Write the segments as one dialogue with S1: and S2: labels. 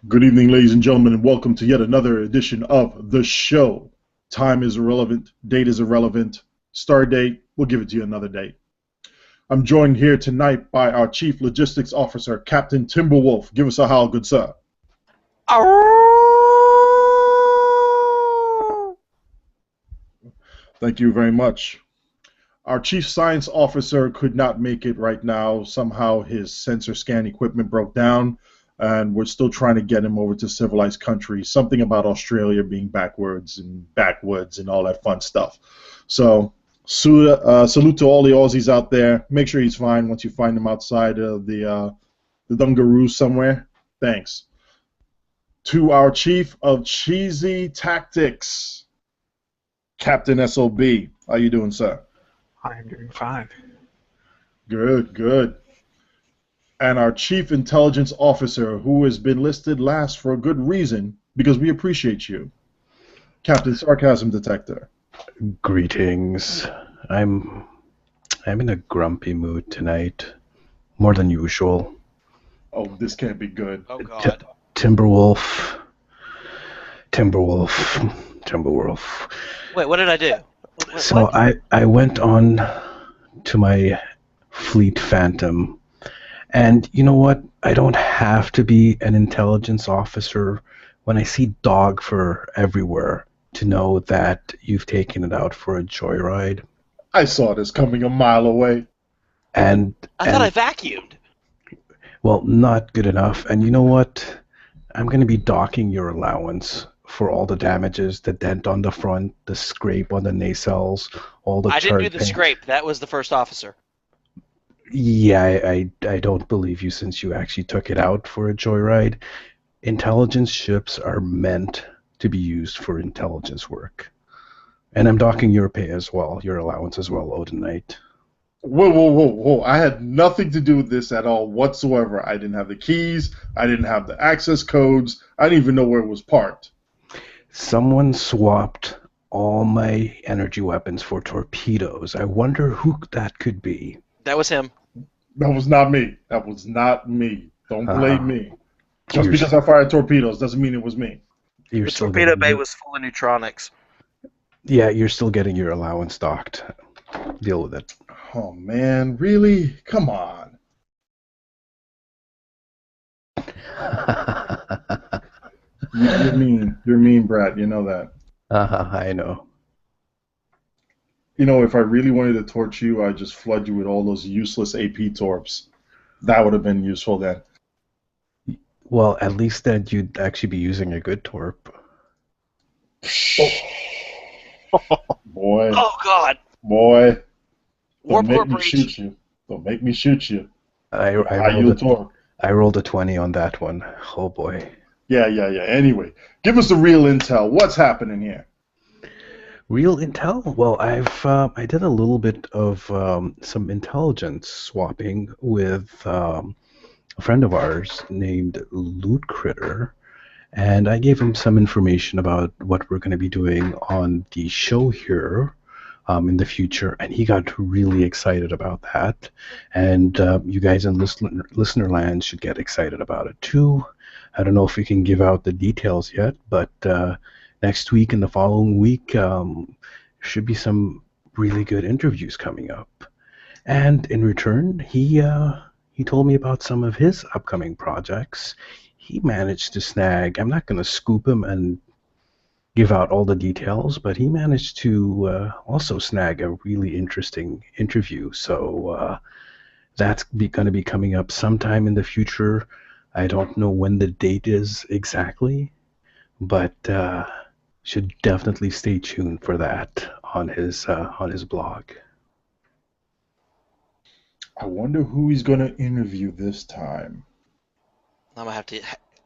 S1: Good evening, ladies and gentlemen, and welcome to yet another edition of the show. Time is irrelevant, date is irrelevant, start date, we'll give it to you another day. I'm joined here tonight by our Chief Logistics Officer, Captain Timberwolf. Give us a howl, good sir. Thank you very much. Our Chief Science Officer could not make it right now. Somehow his sensor scan equipment broke down, and we're still trying to get him over to civilized countries. Something about Australia being backwards and backwoods and all that fun stuff. So salute to all the Aussies out there. Make sure he's fine once you find him outside of the Dungaroos somewhere. Thanks. To our Chief of Cheesy Tactics, Captain SOB. How you doing, sir?
S2: I'm doing fine.
S1: Good, good. And our Chief Intelligence Officer, who has been listed last for a good reason, because we appreciate you, Captain Sarcasm Detector.
S3: Greetings. I'm in a grumpy mood tonight, more than usual.
S1: Oh, this can't be good.
S2: Oh God.
S3: Timberwolf.
S2: Wait, what did I do?
S3: So
S2: What?
S3: I went on to my Fleet Phantom, and you know what? I don't have to be an intelligence officer when I see dog fur everywhere to know that you've taken it out for a joyride.
S1: I saw this coming a mile away.
S3: And
S2: I thought I vacuumed.
S3: well, not good enough. And you know what? I'm going to be docking your allowance for all the damages, the dent on the front, the scrape on the nacelles, all the
S2: I didn't do
S3: charred
S2: the
S3: paint.
S2: scrape. That was the first officer.
S3: Yeah, I don't believe you since you actually took it out for a joyride. Intelligence ships are meant to be used for intelligence work. And I'm docking your pay as well, your allowance as well, Odinite.
S1: Whoa. I had nothing to do with this at all whatsoever. I didn't have the keys. I didn't have the access codes. I didn't even know where it was parked.
S3: Someone swapped all my energy weapons for torpedoes. I wonder who that could be.
S2: That was him.
S1: That was not me. Don't blame me. Just
S3: You're
S1: because I fired torpedoes doesn't mean it was me.
S3: You're
S2: The
S3: still
S2: torpedo
S3: getting
S2: bay
S3: your-
S2: was full of neutronics.
S3: Yeah, you're still getting your allowance docked. Deal with it.
S1: Oh man, really? Come on. You're mean, Brad. You know that.
S3: I know.
S1: You know, if I really wanted to torch you, I'd just flood you with all those useless AP torps. That would have been useful then.
S3: Well, at least then you'd actually be using a good torp.
S1: Boy,
S2: Oh God.
S1: boy,
S2: Warp
S1: don't
S2: core
S1: make me
S2: breach.
S1: shoot you. Don't make me shoot you.
S3: I
S1: High
S3: rolled
S1: torp.
S3: I rolled a 20 on that one. Oh boy.
S1: Yeah. Anyway, give us the real intel. What's happening here?
S3: Real intel? Well, I did a little bit of some intelligence swapping with a friend of ours named Loot Critter, and I gave him some information about what we're going to be doing on the show here in the future, and he got really excited about that. And you guys in listener land should get excited about it too. I don't know if we can give out the details yet, but next week and the following week should be some really good interviews coming up. And in return, he told me about some of his upcoming projects. He managed to snag, I'm not going to scoop him and give out all the details, but he managed to also snag a really interesting interview. So that's going to be coming up sometime in the future. I don't know when the date is exactly, but should definitely stay tuned for that on his blog.
S1: I wonder who he's going to interview this time.
S2: I'm gonna have to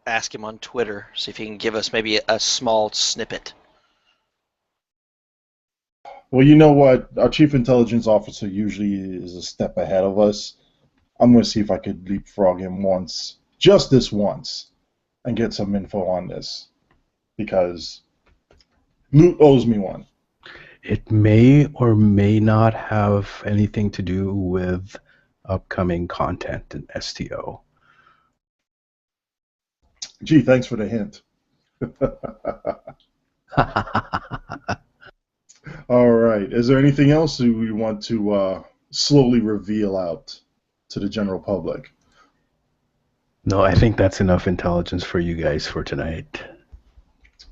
S2: ask him on Twitter, see if he can give us maybe a small snippet.
S1: Well, you know what? Our Chief Intelligence Officer usually is a step ahead of us. I'm going to see if I could leapfrog him once, just this once, and get some info on this. Because Loot owes me one.
S3: It may or may not have anything to do with upcoming content in STO.
S1: Gee, thanks for the hint. All right. Is there anything else that we want to slowly reveal out to the general public?
S3: No, I think that's enough intelligence for you guys for tonight.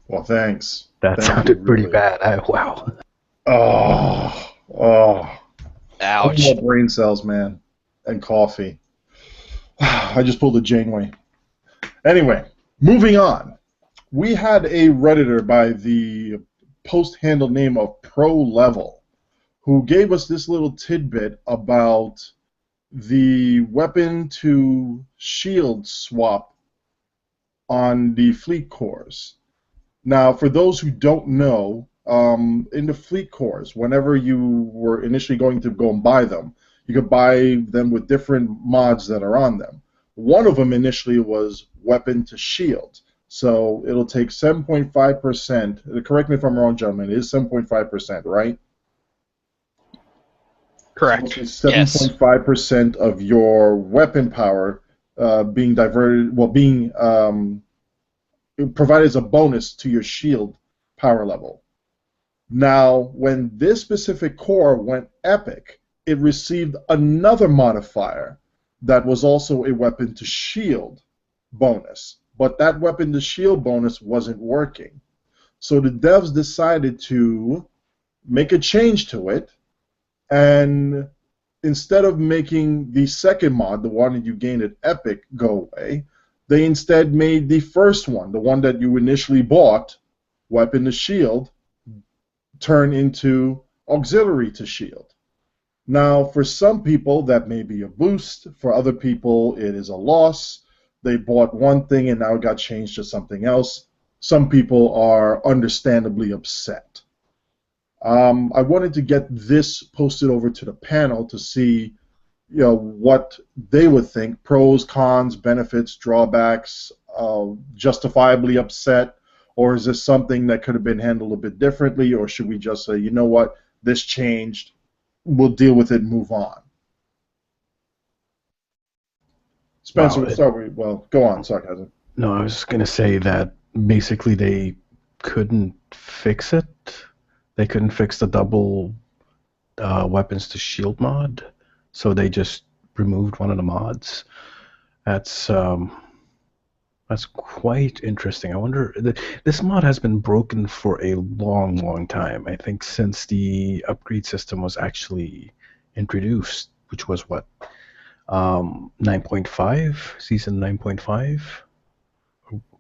S1: Well, thanks.
S3: That
S1: Thank you,
S3: sounded pretty
S1: really.
S3: bad. Wow.
S1: Oh. I need
S2: Ouch.
S1: more brain cells, man, and coffee. I just pulled a Janeway. Anyway, moving on. We had a Redditor by the post handle name of Pro Level who gave us this little tidbit about the weapon to shield swap on the fleet cores. Now, for those who don't know, in the fleet cores, whenever you were initially going to go and buy them, you could buy them with different mods that are on them. One of them initially was weapon to shield. So it'll take 7.5%. Correct me if I'm wrong, gentlemen. It is 7.5%, right?
S4: Correct.
S1: So it's 7.5% of your weapon power being diverted, well, being provided as a bonus to your shield power level. Now, when this specific core went epic, it received another modifier that was also a weapon to shield bonus. But that weapon to shield bonus wasn't working. So the devs decided to make a change to it, and instead of making the second mod, the one that you gained at Epic, go away, they instead made the first one, the one that you initially bought, weapon to shield, turn into auxiliary to shield. Now, for some people, that may be a boost. For other people, it is a loss. They bought one thing and now it got changed to something else. Some people are understandably upset. I wanted to get this posted over to the panel to see, what they would think: pros, cons, benefits, drawbacks, justifiably upset, or is this something that could have been handled a bit differently, or should we just say, you know what, this changed, we'll deal with it and move on? Spencer,
S3: Wow.
S1: we'll start with, well, go on, sarcasm.
S3: No, I was going to say that basically they couldn't fix it. They couldn't fix the double weapons to shield mod, so they just removed one of the mods. That's quite interesting. I wonder, this mod has been broken for a long, long time. I think since the upgrade system was actually introduced, which was what, 9.5, season 9.5,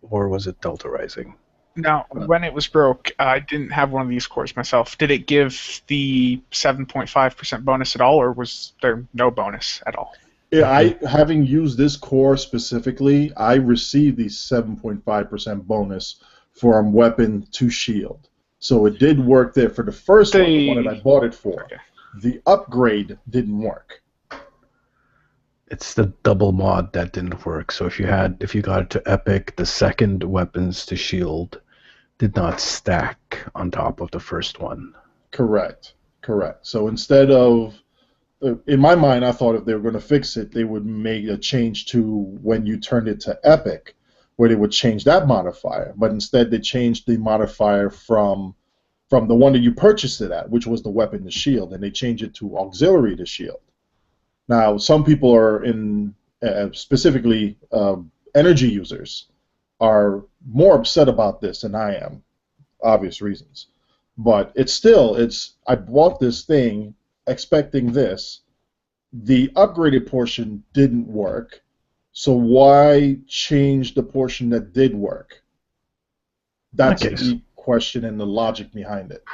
S3: or was it Delta Rising?
S4: Now, when it was broke, I didn't have one of these cores myself. Did it give the 7.5% bonus at all, or was there no bonus at all?
S1: Yeah, having used this core specifically, I received the 7.5% bonus from weapon to shield. So it did work there for the first one, the one that I bought it for.
S4: Okay.
S1: The upgrade didn't work.
S3: It's the double mod that didn't work. So if you got it to Epic, the second weapons to shield did not stack on top of the first one.
S1: Correct. So instead of, in my mind, I thought if they were going to fix it, they would make a change to when you turned it to Epic, where they would change that modifier. But instead, they changed the modifier from the one that you purchased it at, which was the weapon to shield, and they changed it to auxiliary to shield. Now, some people are specifically energy users, are more upset about this than I am, obvious reasons. But I bought this thing expecting this. The upgraded portion didn't work, so why change the portion that did work? That's the question and the logic behind it.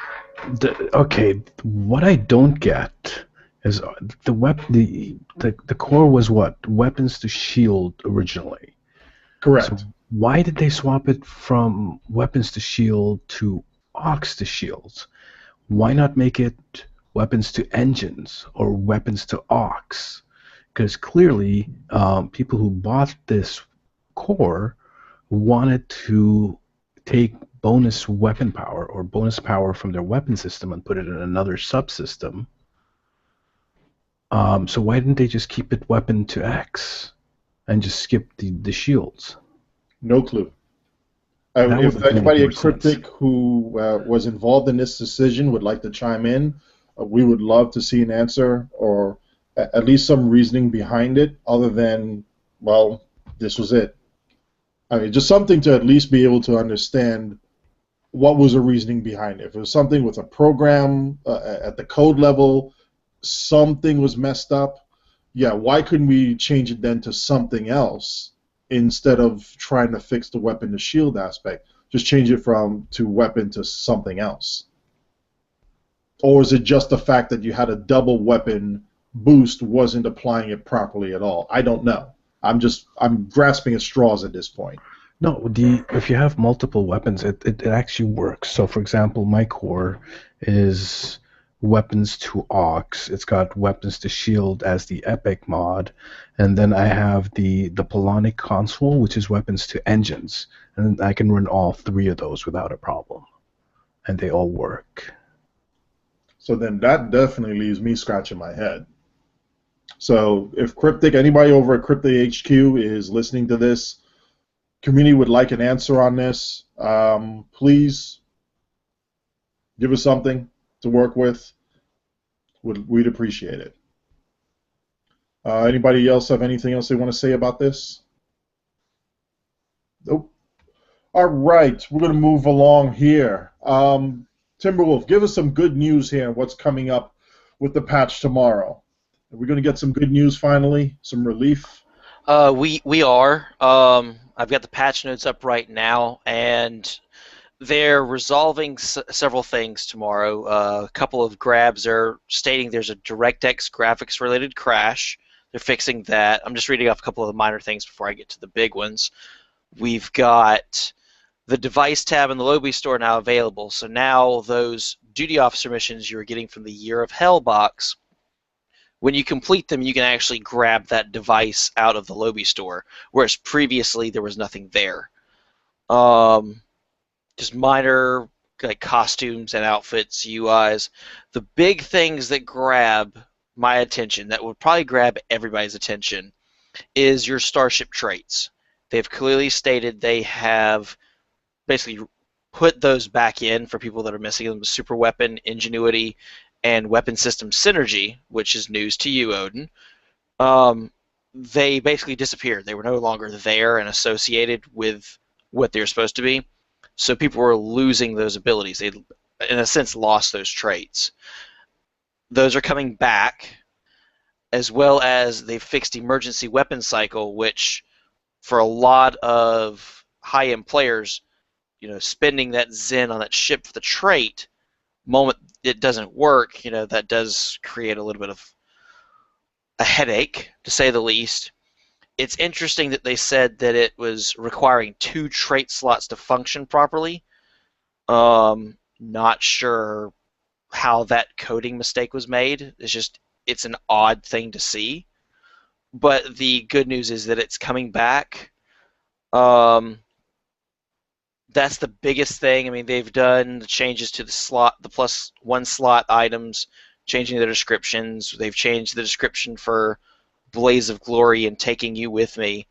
S3: Okay, what I don't get is the core was what? Weapons to shield originally.
S1: Correct.
S3: So why did they swap it from weapons to shield to aux to shields? Why not make it weapons to engines or weapons to aux? Because clearly, people who bought this core wanted to take bonus weapon power or bonus power from their weapon system and put it in another subsystem. So why didn't they just keep it weapon to X and just skip the shields?
S1: No clue.
S3: That would
S1: If
S3: have made
S1: anybody
S3: more
S1: at
S3: sense.
S1: Cryptic who was involved in this decision would like to chime in, we would love to see an answer or at least some reasoning behind it, other than, well, this was it. I mean, just something to at least be able to understand what was the reasoning behind it. If it was something with a program at the code level, something was messed up. Yeah, why couldn't we change it then to something else instead of trying to fix the weapon to shield aspect? Just change it from to weapon to something else. Or is it just the fact that you had a double weapon boost wasn't applying it properly at all? I don't know. I'm grasping at straws at this point.
S3: No, if you have multiple weapons, it actually works. So, for example, my core is weapons to aux. It's got weapons to shield as the epic mod, and then I have the Polonic console, which is weapons to engines, and I can run all three of those without a problem, and they all work.
S1: So then that definitely leaves me scratching my head. So if anybody over at Cryptic HQ is listening to this, community would like an answer on this, please give us something to work with. We'd appreciate it. Anybody else have anything else they want to say about this? Nope. All right, we're going to move along here. Timberwolf, give us some good news here. What's coming up with the patch tomorrow? Are we going to get some good news finally? Some relief?
S2: We are. I've got the patch notes up right now, and they're resolving several things tomorrow. A couple of grabs are stating there's a DirectX graphics related crash. They're fixing that. I'm just reading off a couple of the minor things before I get to the big ones. We've got the device tab in the lobby store now available. So now those duty officer missions you were getting from the Year of Hell box, when you complete them, you can actually grab that device out of the lobby store, whereas previously there was nothing there. Just minor like costumes and outfits, UIs. The big things that grab my attention, that would probably grab everybody's attention, is your Starship Traits. They've clearly stated they have basically put those back in for people that are missing them: Super Weapon, Ingenuity, and Weapon System Synergy, which is news to you, Odin. They basically disappeared. They were no longer there and associated with what they're supposed to be. So people were losing those abilities. They, in a sense, lost those traits. Those are coming back, as well as they fixed Emergency Weapon Cycle, which for a lot of high-end players, spending that Zen on that ship for the trait, moment it doesn't work, that does create a little bit of a headache, to say the least. It's interesting that they said that it was requiring 2 trait slots to function properly. Not sure how that coding mistake was made. It's an odd thing to see. But the good news is that it's coming back. That's the biggest thing. I mean, they've done the changes to the +1 slot items, changing their descriptions. They've changed the description for Blaze of Glory and Taking You With Me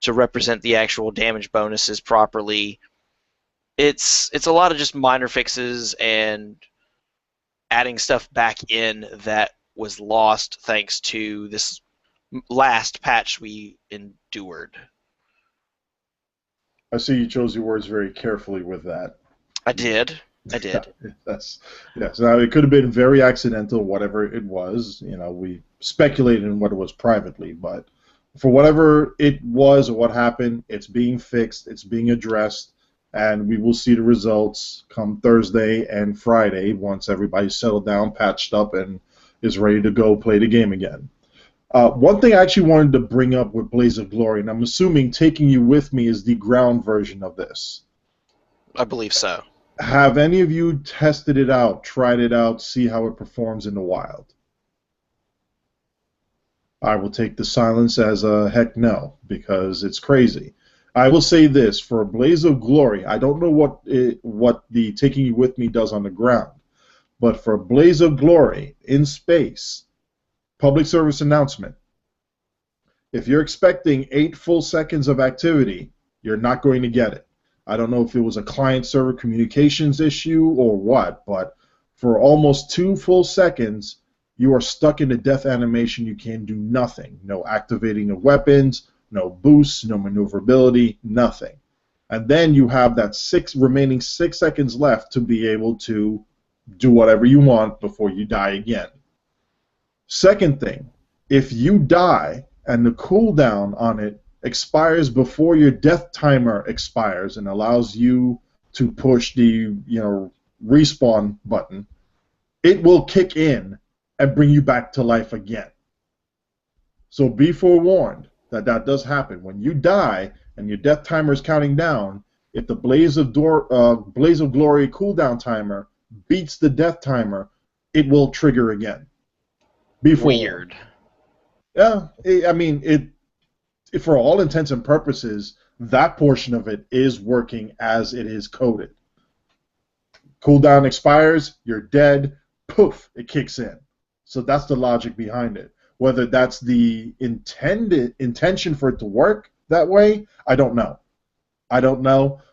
S2: to represent the actual damage bonuses properly. It's a lot of just minor fixes and adding stuff back in that was lost thanks to this last patch we endured.
S1: I see you chose your words very carefully with that.
S2: I did.
S1: Yes. Now it could have been very accidental, whatever it was. We speculated in what it was privately, but for whatever it was or what happened, it's being fixed, it's being addressed, and we will see the results come Thursday and Friday once everybody's settled down, patched up, and is ready to go play the game again. One thing I actually wanted to bring up with Blaze of Glory, and I'm assuming Taking You With Me is the ground version of this.
S2: I believe so.
S1: Have any of you tested it out, tried it out, see how it performs in the wild? I will take the silence as a heck no, because it's crazy. I will say this, for Blaze of Glory, I don't know what the Taking You With Me does on the ground, but for Blaze of Glory in space, public service announcement, if you're expecting 8 full seconds of activity, you're not going to get it. I don't know if it was a client-server communications issue or what, but for almost 2 full seconds, you are stuck in a death animation. You can do nothing. No activating of weapons, no boosts, no maneuverability, nothing. And then you have that remaining 6 seconds left to be able to do whatever you want before you die again. Second thing, if you die and the cooldown on it expires before your death timer expires and allows you to push the respawn button, it will kick in and bring you back to life again. So be forewarned that that does happen. When you die and your death timer is counting down, if the Blaze of Glory cooldown timer beats the death timer, it will trigger again. Be forewarned.
S2: Weird.
S1: Yeah, I mean, for all intents and purposes, that portion of it is working as it is coded. Cooldown expires, you're dead, poof, it kicks in. So that's the logic behind it. Whether that's the intention for it to work that way, I don't know.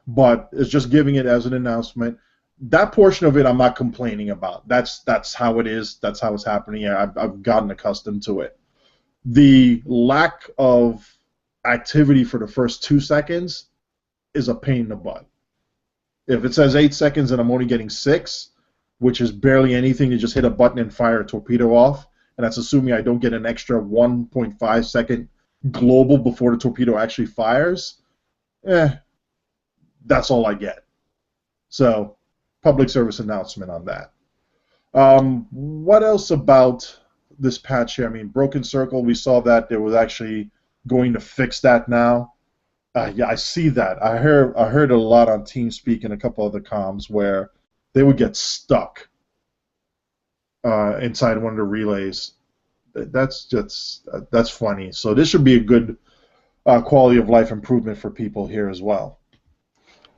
S1: But it's just giving it as an announcement. That portion of it I'm not complaining about. That's how it is. That's how it's happening. I've gotten accustomed to it. The lack of activity for the first 2 seconds is a pain in the butt. If it says 8 seconds and I'm only getting 6, which is barely anything to just hit a button and fire a torpedo off, and that's assuming I don't get an extra 1.5 second global before the torpedo actually fires, that's all I get. So, public service announcement on that. What else about this patch here? I mean, Broken Circle, we saw that it was actually going to fix that now. Yeah, I see that. I heard a lot on TeamSpeak and a couple other comms where they would get stuck inside one of the relays. That's funny. So this should be a good quality of life improvement for people here as well.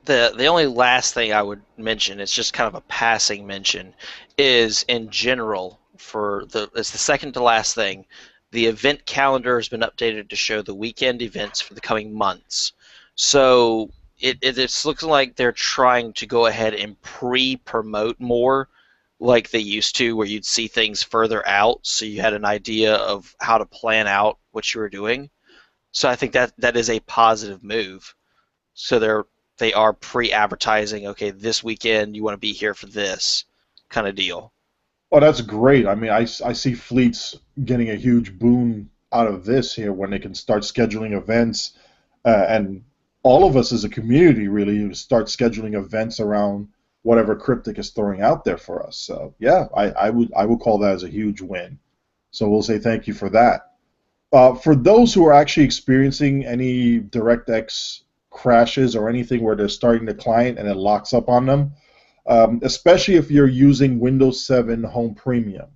S2: The only last thing I would mention, it's just kind of a passing mention, is in general it's the second to last thing. The event calendar has been updated to show the weekend events for the coming months. So it's looking like they're trying to go ahead and pre-promote more like they used to, where you'd see things further out so you had an idea of how to plan out what you were doing. So I think that is a positive move. So they are pre-advertising, okay, this weekend you want to be here for this kind of deal.
S1: Oh, that's great. I mean, I see fleets getting a huge boon out of this here when they can start scheduling events, and all of us as a community really start scheduling events around whatever Cryptic is throwing out there for us. So yeah, I would call that as a huge win. So we'll say thank you for that. For those who are actually experiencing any DirectX crashes or anything where they're starting the client and it locks up on them, especially if you're using Windows 7 Home Premium,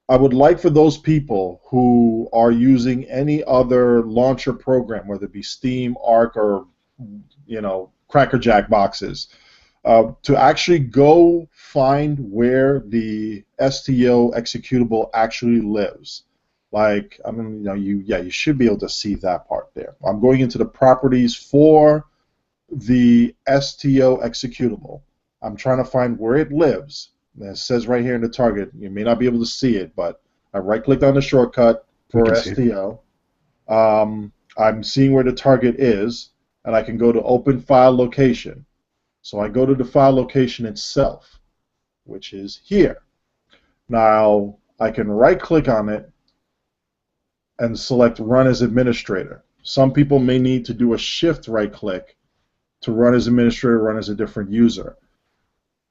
S1: I would like for those people who are using any other launcher program, whether it be Steam, Arc, or Crackerjack boxes, to actually go find where the STO executable actually lives. Like, I mean, you should be able to see that part there. I'm going into the properties for the STO executable. I'm trying to find where it lives. And it says right here in the target. You may not be able to see it, but I right-clicked on the shortcut for STO. I'm seeing where the target is, and I can go to Open File Location. So I go to the file location itself, which is here. Now, I can right-click on it and select Run as Administrator. Some people may need to do a Shift right-click to run as administrator, run as a different user.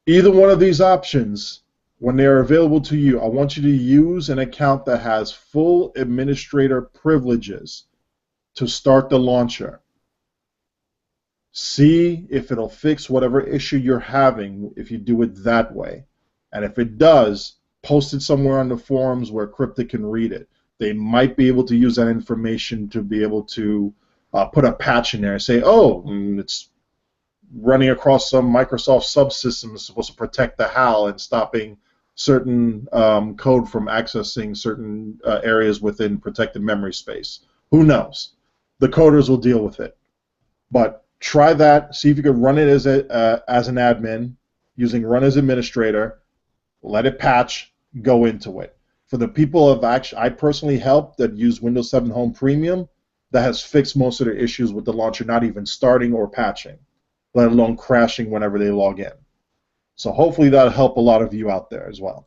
S1: Either one of these options, when they are available to you, I want you to use an account that has full administrator privileges to start the launcher. See if it'll fix whatever issue you're having if you do it that way. And if it does, post it somewhere on the forums where Cryptic can read it. They might be able to use that information to be able to put a patch in there and say, oh, it's running across some Microsoft subsystem is supposed to protect the HAL and stopping certain code from accessing certain areas within protected memory space. Who knows? The coders will deal with it. But Try that. See if you can run it as an admin using run as administrator. Let it patch. Go into it. For the people of I personally helped that use Windows 7 Home Premium, that has fixed most of their issues with the launcher not even starting or patching, let alone crashing whenever they log in. So hopefully that'll help a lot of you out there as well.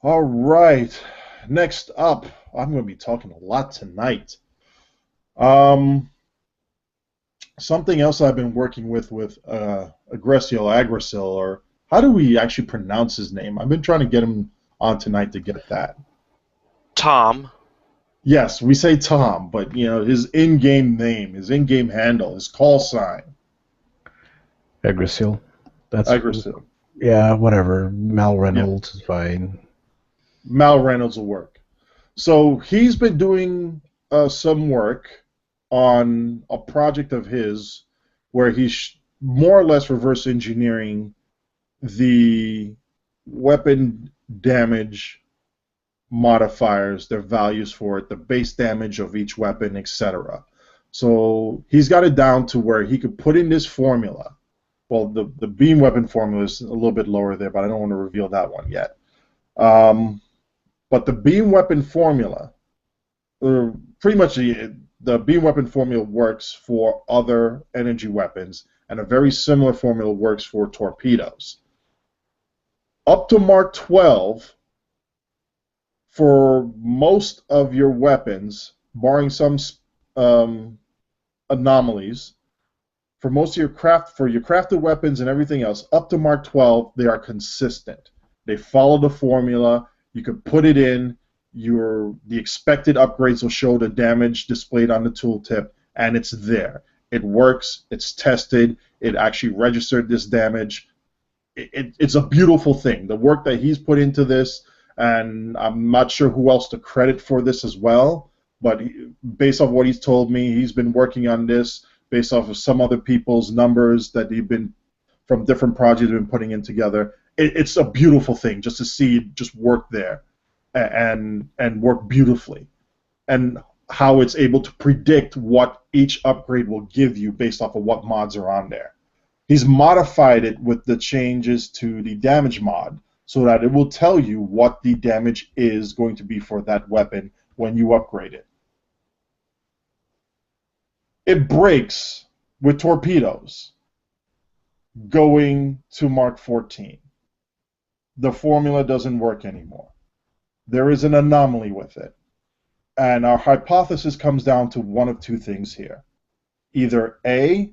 S1: All right. Next up, I'm going to be talking a lot tonight. Something else I've been working with Agricil, or how do we actually pronounce his name? I've been trying to get him on tonight to get that.
S2: Tom.
S1: Yes, we say Tom, but his in-game name, his in-game handle, his call sign.
S3: Agricil. That's
S1: Agricil.
S3: Yeah, whatever. Mal Reynolds is fine.
S1: Mal Reynolds will work. So he's been doing some work on a project of his where he's more or less reverse engineering the weapon damage modifiers, their values for it, the base damage of each weapon, etc. So he's got it down to where he could put in this formula. Well, the beam weapon formula is a little bit lower there, but I don't want to reveal that one yet. But the beam weapon formula, pretty much the beam weapon formula works for other energy weapons, and a very similar formula works for torpedoes. Up to Mark 12, for most of your weapons, barring some anomalies, for most of your crafted weapons and everything else, up to Mark 12, they are consistent. They follow the formula. You can put it in. The expected upgrades will show the damage displayed on the tooltip, and it's there. It works. It's tested. It actually registered this damage. It's a beautiful thing. The work that he's put into this, and I'm not sure who else to credit for this as well, but based off what he's told me, he's been working on this based off of some other people's numbers that he've been, from different projects, been putting in together. It's a beautiful thing just to see it just work there and work beautifully, and how it's able to predict what each upgrade will give you based off of what mods are on there. He's modified it with the changes to the damage mod so that it will tell you what the damage is going to be for that weapon when you upgrade it. It breaks with torpedoes going to Mark 14. The formula doesn't work anymore. There is an anomaly with it. And our hypothesis comes down to one of two things here. Either A,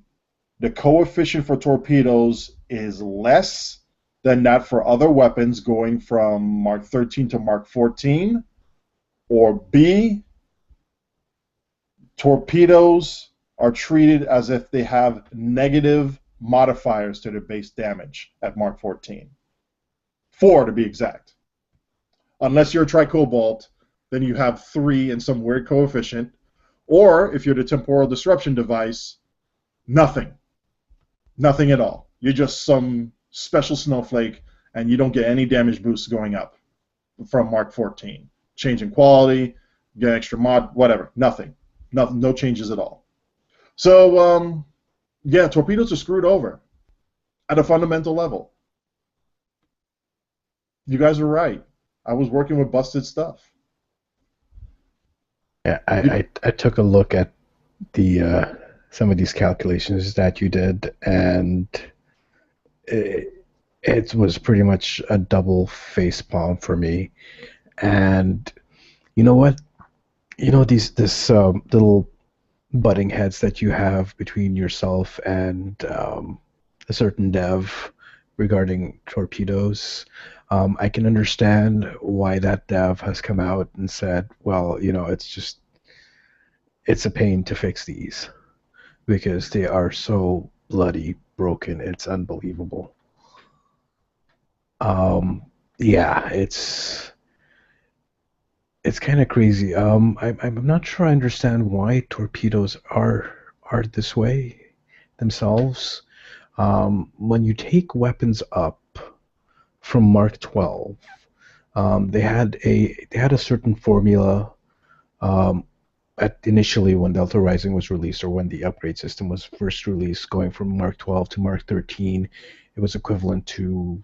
S1: the coefficient for torpedoes is less than that for other weapons going from Mark 13 to Mark 14, or B, torpedoes are treated as if they have negative modifiers to their base damage at Mark 14. 4 to be exact. Unless you're a tricobalt, then you have 3 and some weird coefficient, or if you're the temporal disruption device, nothing. Nothing at all. You're just some special snowflake, and you don't get any damage boosts going up from Mark 14. Change in quality, get extra mod, whatever. Nothing. No changes at all. So, yeah, torpedoes are screwed over at a fundamental level. You guys are right. I was working with busted stuff.
S3: Yeah, I took a look at the some of these calculations that you did, and it was pretty much a double facepalm for me. And you know what? You know this little butting heads that you have between yourself and a certain dev regarding torpedoes. I can understand why that dev has come out and said, well, it's a pain to fix these because they are so bloody broken. It's unbelievable. Yeah, it's kind of crazy. I'm not sure I understand why torpedoes are this way themselves. When you take weapons up from Mark 12, they had a certain formula initially when Delta Rising was released, or when the upgrade system was first released, going from Mark 12 to Mark 13, it was equivalent to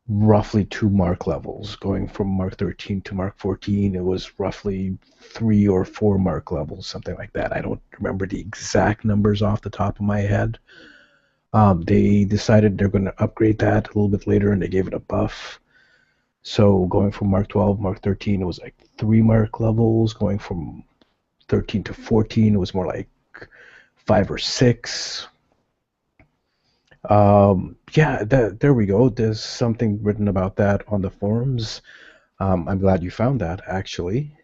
S3: roughly 2 Mark levels. Going from Mark 13 to Mark 14, it was roughly 3 or 4 Mark levels, something like that. I don't remember the exact numbers off the top of my head. They decided they're going to upgrade that a little bit later, and they gave it a buff. So going from Mark 12, Mark 13, it was like 3 Mark levels. Going from 13 to 14, it was more like 5 or 6. Yeah, there we go. There's something written about that on the forums. I'm glad you found that, actually.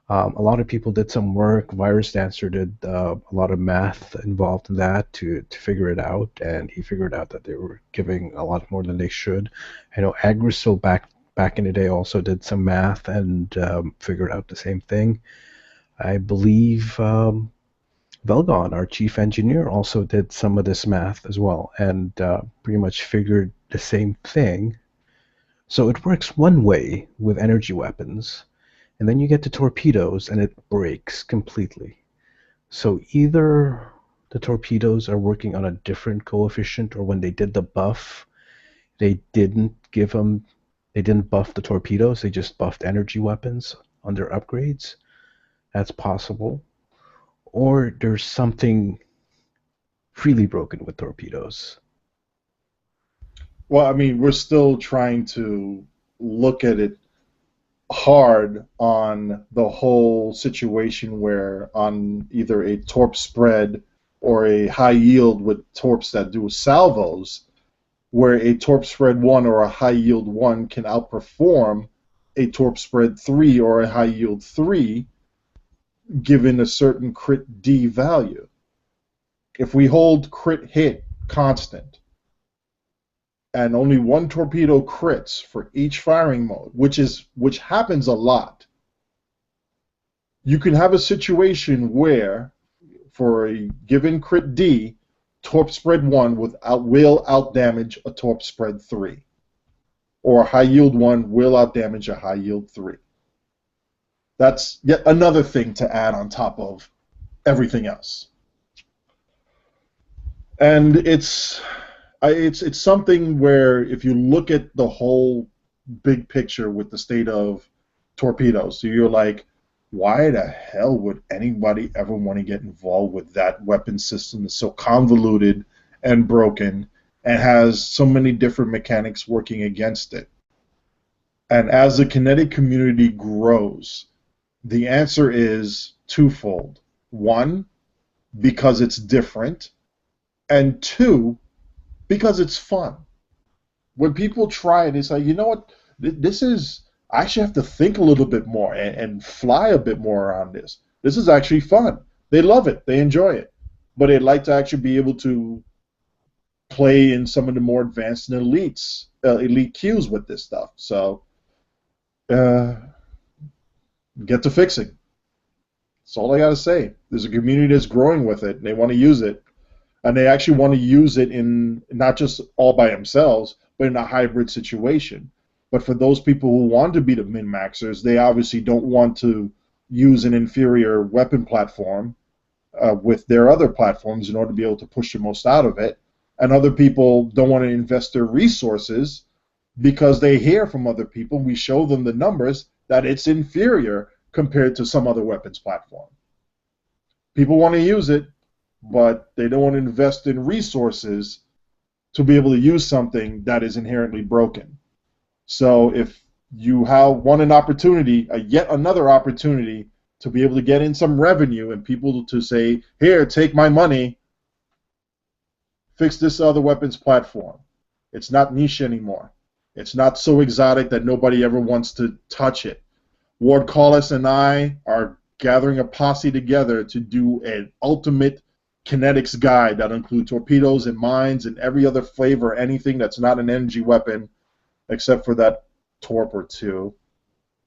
S3: A lot of people did some work. Virus Dancer did a lot of math involved in that to figure it out, and he figured out that they were giving a lot more than they should. I know Agrisil back in the day also did some math and figured out the same thing. I believe Velgon, our chief engineer, also did some of this math as well, and pretty much figured the same thing. So it works one way with energy weapons, and then you get to torpedoes, and it breaks completely. So either the torpedoes are working on a different coefficient, or when they did the buff, they didn't buff the torpedoes, they just buffed energy weapons on their upgrades. That's possible. Or there's something really broken with torpedoes.
S1: Well, I mean, we're still trying to look at it hard on the whole situation where on either a torp spread or a high yield with torps that do salvos, where a torp spread 1 or a high yield 1 can outperform a torp spread 3 or a high yield 3 given a certain crit D value. If we hold crit hit constant and only 1 torpedo crits for each firing mode, which happens a lot, you can have a situation where for a given crit D, torp spread 1 will outdamage a torp spread 3, or a high yield 1 will outdamage a high yield 3. That's yet another thing to add on top of everything else. And it's something where if you look at the whole big picture with the state of torpedoes, so you're like, why the hell would anybody ever want to get involved with that weapon system that's so convoluted and broken and has so many different mechanics working against it? And as the kinetic community grows, the answer is twofold. 1, because it's different, and 2, because it's fun. When people try it, they say, you know what, this is, I actually have to think a little bit more and fly a bit more around this. This is actually fun. They love it. They enjoy it. But they'd like to actually be able to play in some of the more advanced and elite queues with this stuff. So, get to fixing. That's all I got to say. There's a community that's growing with it, and they want to use it. And they actually want to use it in not just all by themselves, but in a hybrid situation. But for those people who want to be the min-maxers, they obviously don't want to use an inferior weapon platform with their other platforms in order to be able to push the most out of it. And other people don't want to invest their resources because they hear from other people, we show them the numbers, that it's inferior compared to some other weapons platform. People want to use it, but they don't want to invest in resources to be able to use something that is inherently broken. So if you want an opportunity, yet another opportunity to be able to get in some revenue and people to say, here, take my money, fix this other weapons platform. It's not niche anymore. It's not so exotic that nobody ever wants to touch it. Ward Collis and I are gathering a posse together to do an ultimate kinetics guide that includes torpedoes and mines and every other flavor, anything that's not an energy weapon, except for that torp or 2.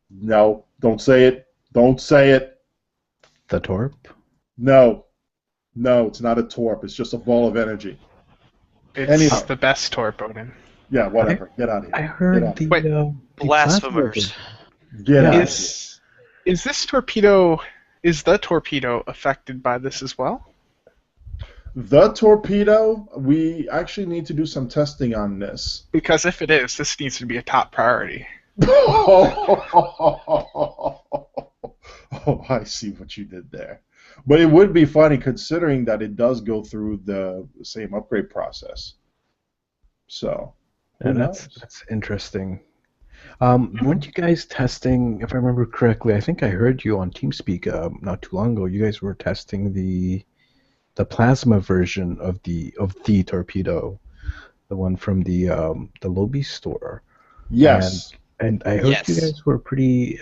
S1: No, don't say it. Don't say it.
S3: The torp?
S1: No, it's not a torp. It's just a ball of energy.
S4: It's the best torp, Odin.
S1: Yeah, whatever. Get out of here.
S3: I heard
S2: Blasphemers.
S1: Get out of here.
S4: Is this torpedo Is the torpedo affected by this as well?
S1: The torpedo, we actually need to do some testing on this.
S4: Because if it is, this needs to be a top priority.
S1: Oh, I see what you did there. But it would be funny considering that it does go through the same upgrade process. So, who knows?
S3: That's interesting. Weren't you guys testing, if I remember correctly, I think I heard you on TeamSpeak not too long ago, you guys were testing the plasma version of the torpedo, the one from the Lobby store.
S1: Yes.
S3: And I heard
S2: Yes.
S3: you guys were pretty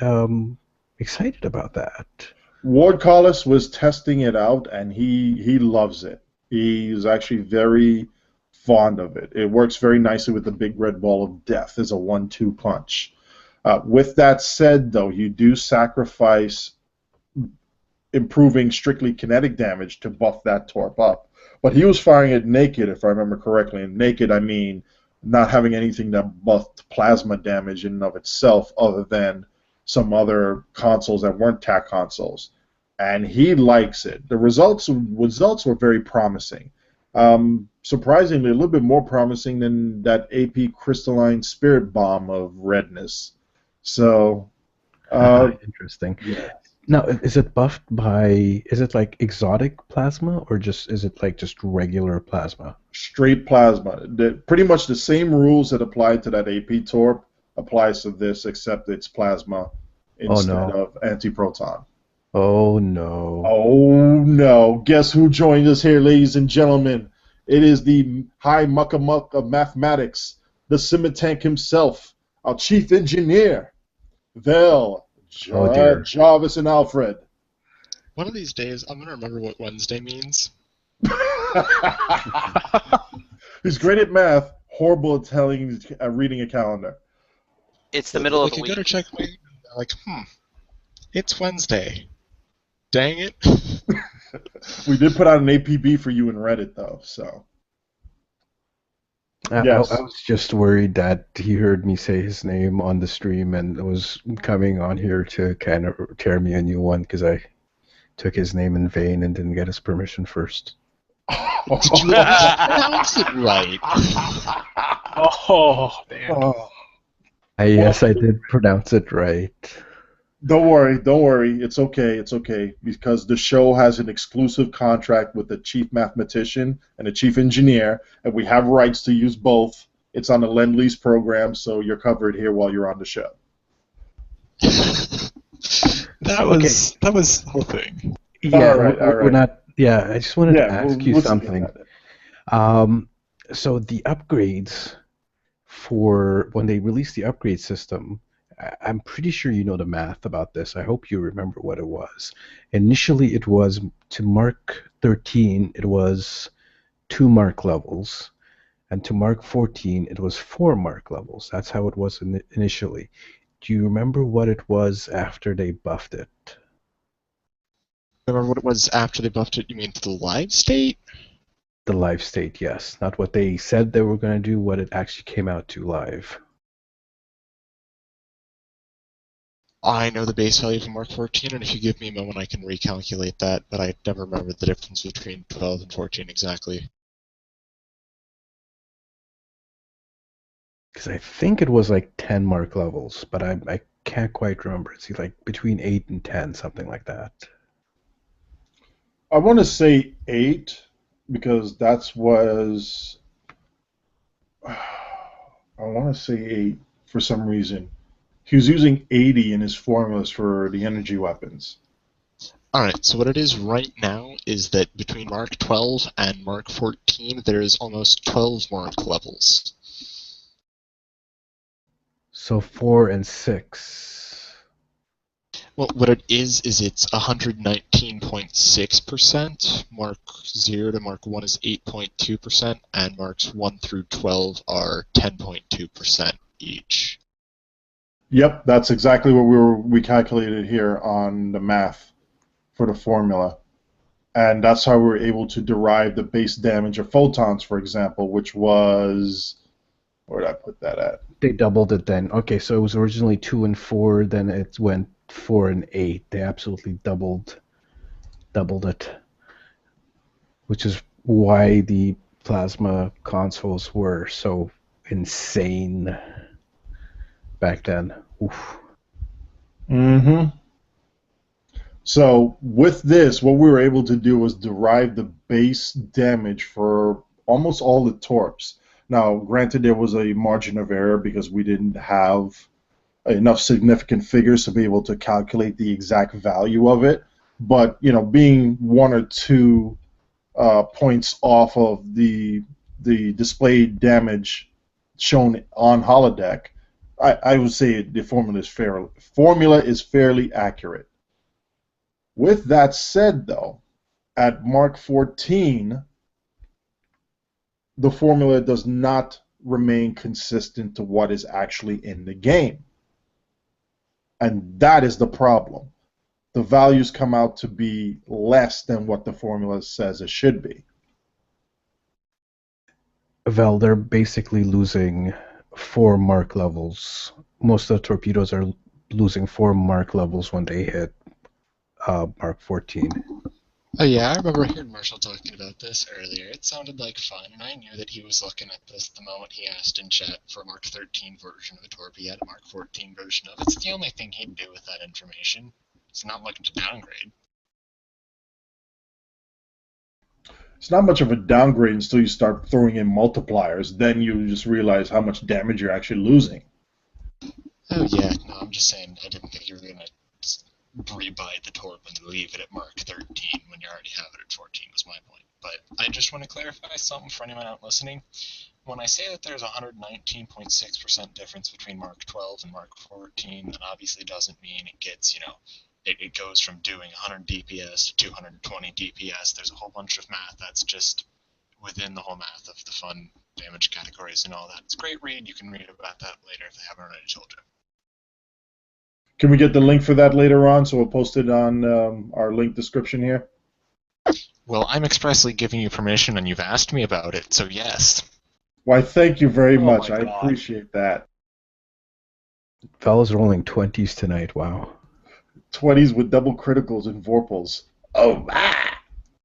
S3: excited about that.
S1: Ward Collis was testing it out, and he loves it. He is actually very fond of it. It works very nicely with the big red ball of death as a 1-2 punch. With that said, though, you do sacrifice improving strictly kinetic damage to buff that Torp up. But he was firing it naked, if I remember correctly. And naked, I mean not having anything that buffed plasma damage in and of itself other than some other consoles that weren't TAC consoles. And he likes it. The results were very promising. Surprisingly, a little bit more promising than that AP Crystalline Spirit Bomb of redness. So,
S3: interesting.
S1: Yeah.
S3: Now, is it buffed by, is it like exotic plasma, or is it like just regular plasma?
S1: Straight plasma. Pretty much the same rules that apply to that AP Torp applies to this, except it's plasma instead of anti-proton.
S3: Oh no.
S1: Oh no. Guess who joined us here, ladies and gentlemen? It is the high muck-a-muck of mathematics, the Simitank himself, our chief engineer, Vel, Jarvis, and Alfred.
S5: One of these days, I'm going to remember what Wednesday means.
S1: He's great at math, horrible at reading a calendar.
S2: It's the middle of the
S5: I
S2: week.
S5: go to check my email, like, it's Wednesday. Dang it.
S1: We did put out an APB for you in Reddit, though, so. Yes.
S3: I was just worried that he heard me say his name on the stream and was coming on here to kind of tear me a new one because I took his name in vain and didn't get his permission first.
S5: Did you pronounce it right?
S4: Oh, damn.
S1: Oh.
S3: Yes, I did pronounce it right.
S1: Don't worry. It's okay, because the show has an exclusive contract with the chief mathematician and the chief engineer, and we have rights to use both. It's on the Lend-Lease program, so you're covered here while you're on the show.
S5: That was the whole thing.
S3: Yeah,
S1: all right.
S3: We're not. Yeah, I just wanted to ask you
S1: we'll
S3: something. So the upgrades for when they released the upgrade system, I'm pretty sure you know the math about this. I hope you remember what it was. Initially, it was to Mark 13, it was 2 mark levels, and to Mark 14, it was 4 mark levels. That's how it was initially. Do you remember what it was after they buffed it?
S5: Remember what it was after they buffed it? You mean to the live state?
S3: The live state, yes. Not what they said they were going to do, what it actually came out to live.
S5: I know the base value for Mark 14, and if you give me a moment, I can recalculate that, but I never remember the difference between 12 and 14 exactly.
S3: Because I think it was like 10 mark levels, but I can't quite remember. It's like between 8 and 10, something like that.
S1: I want to say 8, because that was... I want to say 8 for some reason. He was using 80 in his formulas for the energy weapons.
S5: Alright, so what it is right now is that between Mark 12 and Mark 14, there's almost 12 mark levels.
S3: So 4 and 6.
S5: Well, what it is it's 119.6%, Mark 0 to Mark 1 is 8.2%, and Marks 1 through 12 are 10.2% each.
S1: Yep, that's exactly what we calculated here on the math for the formula. And that's how we were able to derive the base damage of photons, for example, which was... Where did I put that at?
S3: They doubled it then. Okay, so it was originally 2 and 4, then it went 4 and 8. They absolutely doubled doubled it, which is why the plasma consoles were so insane back then. Oof.
S1: Mm-hmm. So with this, what we were able to do was derive the base damage for almost all the torps. Now, granted, there was a margin of error because we didn't have enough significant figures to be able to calculate the exact value of it. But being one or two points off of the displayed damage shown on holodeck, I would say the formula is fairly accurate. With that said, though, at Mark 14, the formula does not remain consistent to what is actually in the game. And that is the problem. The values come out to be less than what the formula says it should be.
S3: Well, they're basically losing 4 mark levels. Most of the torpedoes are losing 4 mark levels when they hit Mark 14.
S5: Oh yeah, I remember hearing Marshall talking about this earlier. It sounded like fun, and I knew that he was looking at this the moment he asked in chat for a Mark 13 version of a Torp. He had a Mark 14 version of it. It's the only thing he'd do with that information. It's not looking to downgrade.
S1: It's not much of a downgrade until you start throwing in multipliers. Then you just realize how much damage you're actually losing.
S5: Oh yeah, no, I'm just saying I didn't think you were going to rebuy the Torp and leave it at Mark 13 when you already have it at 14 was my point. But I just want to clarify something for anyone out listening. When I say that there's a 119.6% difference between Mark 12 and Mark 14, that obviously doesn't mean it gets, it goes from doing 100 DPS to 220 DPS. There's a whole bunch of math that's just within the whole math of the fun damage categories and all that. It's a great read. You can read about that later if they haven't already told you.
S1: Can we get the link for that later on? So we'll post it on our link description here.
S5: Well, I'm expressly giving you permission, and you've asked me about it, so yes.
S1: Why, thank you very much.
S2: my
S1: I
S2: God.
S1: appreciate that.
S3: Fellas rolling 20s tonight, wow.
S1: 20s with double criticals and vorpals. Oh, ah!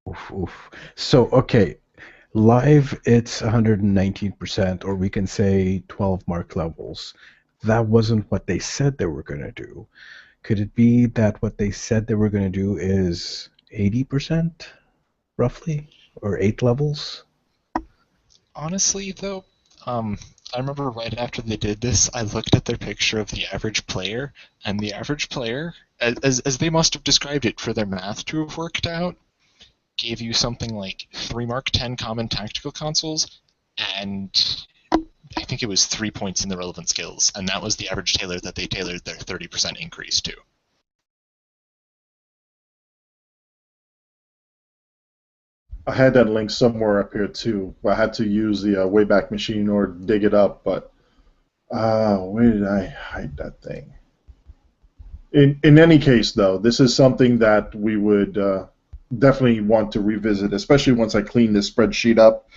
S3: Oof, oof. So, okay, live it's 119%, or we can say 12 mark levels. That wasn't what they said they were going to do. Could it be that what they said they were going to do is 80%, roughly, or 8 levels?
S5: Honestly, though, I remember right after they did this, I looked at their picture of the average player, and the average player, as they must have described it for their math to have worked out, gave you something like 3 Mark 10 common tactical consoles, and I think it was 3 points in the relevant skills, and that was the average tailor that they tailored their 30% increase to.
S1: I had that link somewhere up here too. I had to use the Wayback Machine or dig it up, but where did I hide that thing? In any case, though, this is something that we would definitely want to revisit, especially once I clean this spreadsheet up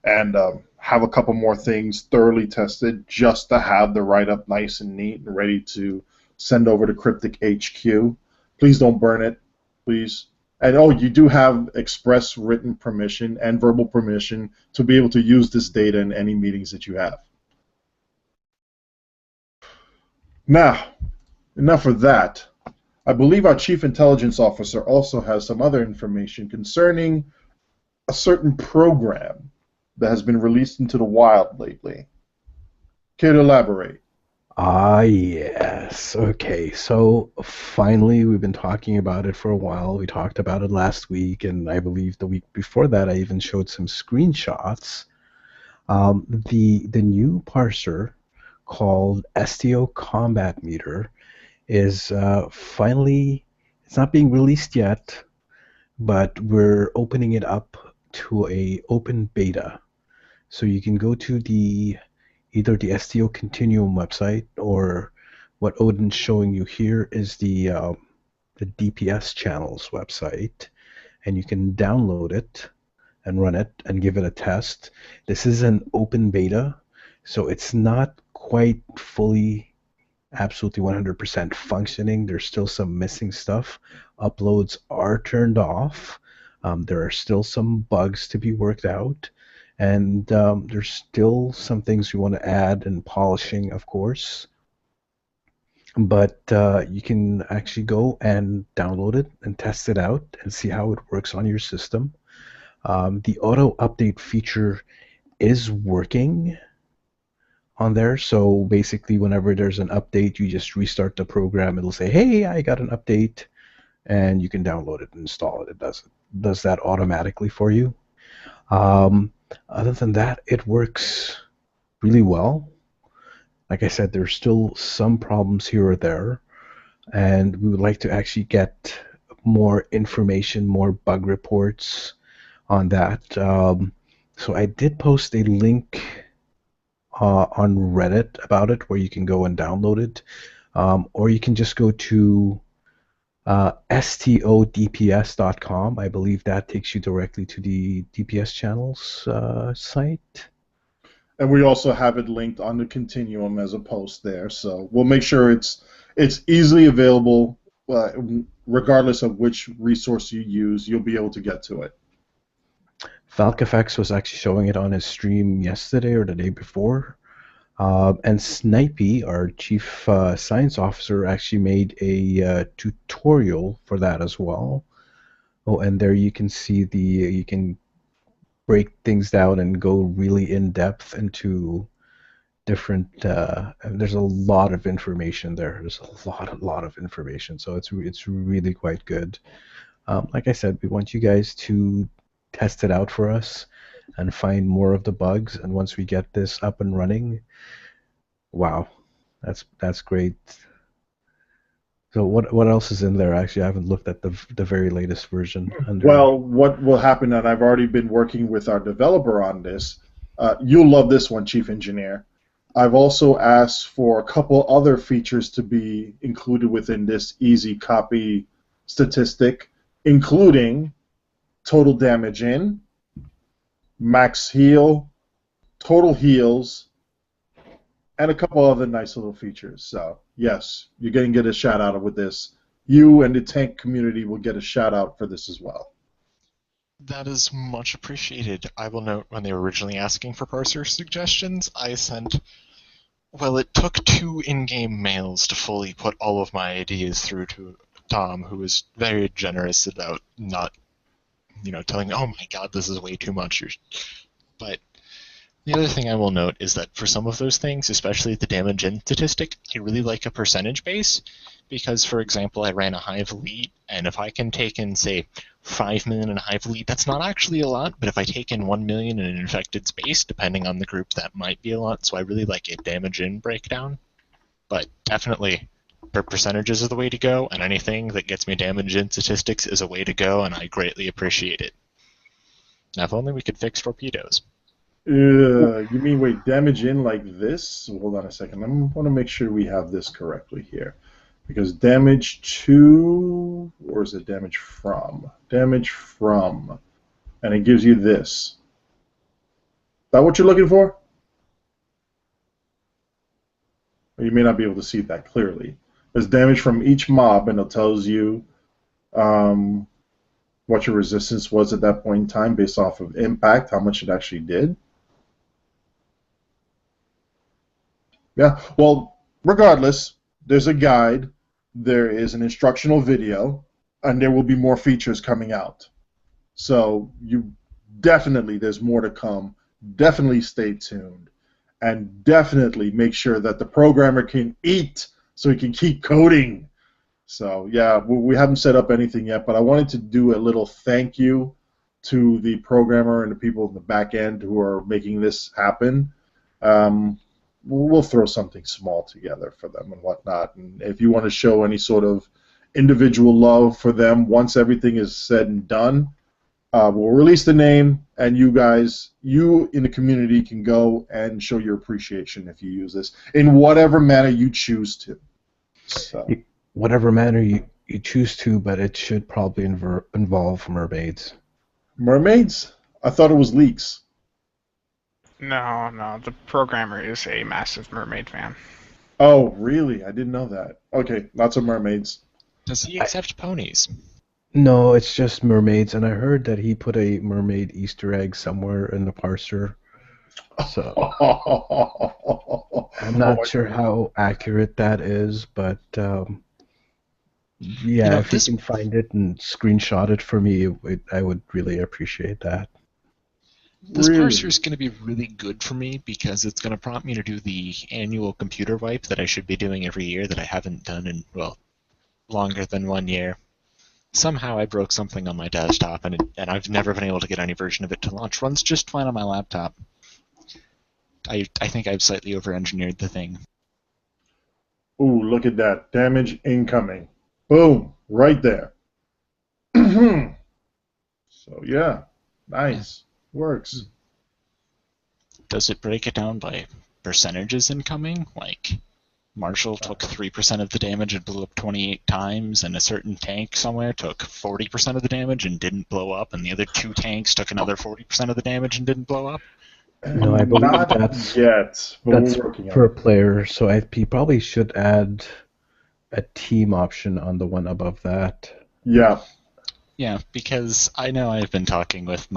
S1: and have a couple more things thoroughly tested just to have the write-up nice and neat and ready to send over to Cryptic HQ. Please don't burn it, please. And you do have express written permission and verbal permission to be able to use this data in any meetings that you have. Now, enough of that. I believe our Chief Intelligence Officer also has some other information concerning a certain program that has been released into the wild lately. Care to elaborate?
S3: Ah, yes. Okay, so finally we've been talking about it for a while. We talked about it last week, and I believe the week before that I even showed some screenshots. The new parser called STO Combat Meter is finally, it's not being released yet, but we're opening it up to a open beta. So you can go to either the STO Continuum website, or what Odin's showing you here is the DPS channels website, and you can download it and run it and give it a test. This is an open beta, so it's not quite fully absolutely 100% functioning. There's still some missing stuff. Uploads are turned off. There are still some bugs to be worked out. And there's still some things we want to add and polishing, of course. But you can actually go and download it and test it out and see how it works on your system. The auto update feature is working on there. So basically, whenever there's an update, you just restart the program. It'll say, "Hey, I got an update," and you can download it and install it. It does that automatically for you. Other than that, it works really well. Like I said, there's still some problems here or there, and we would like to actually get more information, more bug reports on that. So I did post a link on Reddit about it where you can go and download it, or you can just go to stodps.com. I believe that takes you directly to the DPS channels site.
S1: And we also have it linked on the Continuum as a post there, so we'll make sure it's easily available, regardless of which resource you use. You'll be able to get to it.
S3: FalcFX was actually showing it on his stream yesterday or the day before. And Snipey, our chief science officer, actually made a tutorial for that as well. Oh, and there you can see you can break things down and go really in depth into different. There's a lot of information there. There's a lot of information. So it's really quite good. Like I said, we want you guys to test it out for us and find more of the bugs. And once we get this up and running, wow, that's great. So what else is in there? Actually, I haven't looked at the very latest version.
S1: Well, what will happen, and I've already been working with our developer on this. You'll love this one, Chief Engineer. I've also asked for a couple other features to be included within this easy copy statistic, including total damage in, max heal, total heals, and a couple other nice little features. So, yes, you're going to get a shout out with this. You and the tank community will get a shout out for this as well.
S5: That is much appreciated. I will note when they were originally asking for parser suggestions, I sent. Well, it took 2 in-game mails to fully put all of my ideas through to Tom, who was very generous about not, telling me, "Oh my God, this is way too much." But the other thing I will note is that for some of those things, especially the damage in statistic, I really like a percentage base because, for example, I ran a hive elite, and if I can take in, say, 5 million in a hive elite, that's not actually a lot, but if I take in 1 million in an infected space, depending on the group, that might be a lot, so I really like a damage in breakdown. But definitely, percentages are the way to go, and anything that gets me damage in statistics is a way to go, and I greatly appreciate it. Now, if only we could fix torpedoes.
S1: You mean, wait, damage in like this? Hold on a second. I want to make sure we have this correctly here. Because damage to, or is it damage from? Damage from. And it gives you this. Is that what you're looking for? Or you may not be able to see that clearly. There's damage from each mob, and it tells you what your resistance was at that point in time based off of impact, how much it actually did. Yeah, well, regardless, there's a guide, there is an instructional video, and there will be more features coming out. So there's more to come. Definitely stay tuned. And definitely make sure that the programmer can eat so he can keep coding. So, yeah, we haven't set up anything yet, but I wanted to do a little thank you to the programmer and the people in the back end who are making this happen. We'll throw something small together for them and whatnot. And if you want to show any sort of individual love for them once everything is said and done, we'll release the name, and you in the community can go and show your appreciation if you use this in whatever manner you choose to. So.
S3: Whatever manner you choose to, but it should probably involve mermaids.
S1: Mermaids? I thought it was leaks.
S4: No, the programmer is a massive mermaid fan.
S1: Oh, really? I didn't know that. Okay, lots of mermaids.
S5: Does he
S3: I,
S5: accept ponies?
S3: no, it's just mermaids, and I heard that he put a mermaid Easter egg somewhere in the parser. So I'm
S1: Oh,
S3: not sure how accurate that is, but
S5: You
S3: yeah,
S5: know,
S3: if you
S5: this
S3: can find it and screenshot it for me, I would really appreciate that.
S5: this parser
S1: really?
S5: is going to be really good for me because it's going to prompt me to do the annual computer wipe that I should be doing every year that I haven't done in, well, longer than 1 year. Somehow I broke something on my desktop, and I've never been able to get any version of it to launch. Runs just fine on my laptop. I think I've slightly over-engineered the thing.
S1: Ooh, look at that. Damage incoming. Boom. Right there. So, yeah.
S5: Yeah.
S1: Nice. Works.
S5: Does it break it down by percentages incoming? Like, Marshall took 3% of the damage and blew up 28 times, and a certain tank somewhere took 40% of the damage and didn't blow up, and the other two tanks took another 40% of the damage and didn't blow up?
S3: No, I believe
S1: Not yet, but
S3: that's
S1: we're working on
S3: per
S1: it.
S3: player, so he probably should add a team option on the one above that.
S1: Yeah.
S5: Yeah, because I know I've been talking with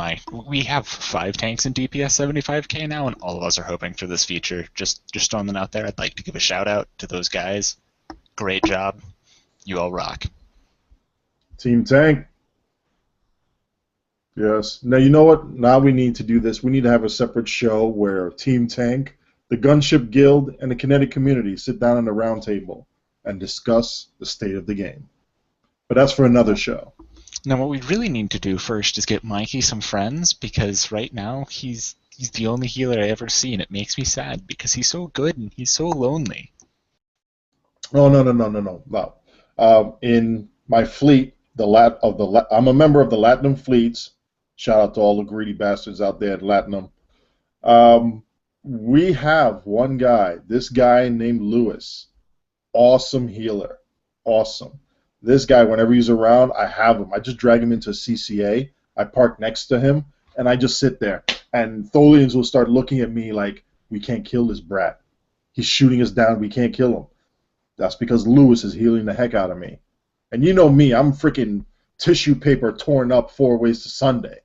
S5: we have 5 tanks in DPS 75k now, and all of us are hoping for this feature. Just throwing that out there. I'd like to give a shout out to those guys. Great job. You all rock.
S1: Team Tank. Yes. Now, you know what? Now we need to do this. We need to have a separate show where Team Tank, the Gunship Guild, and the Kinetic community sit down at a round table and discuss the state of the game. But that's for another show.
S5: Now, what we really need to do first is get Mikey some friends, because right now he's the only healer I ever see, and it makes me sad because he's so good and he's so lonely.
S1: Oh, no, no, no, no, no, no. In my fleet, I'm a member of the Latinum fleets. Shout out to all the greedy bastards out there at Latinum. Um, we have one guy, this guy named Lewis. Awesome healer. Awesome. This guy, whenever he's around, I have him. I just drag him into CCA. I park next to him, and I just sit there. And Tholians will start looking at me like, we can't kill this brat. He's shooting us down. We can't kill him. That's because Lewis is healing the heck out of me. And you know me, I'm freaking tissue paper torn up 4 ways to Sunday.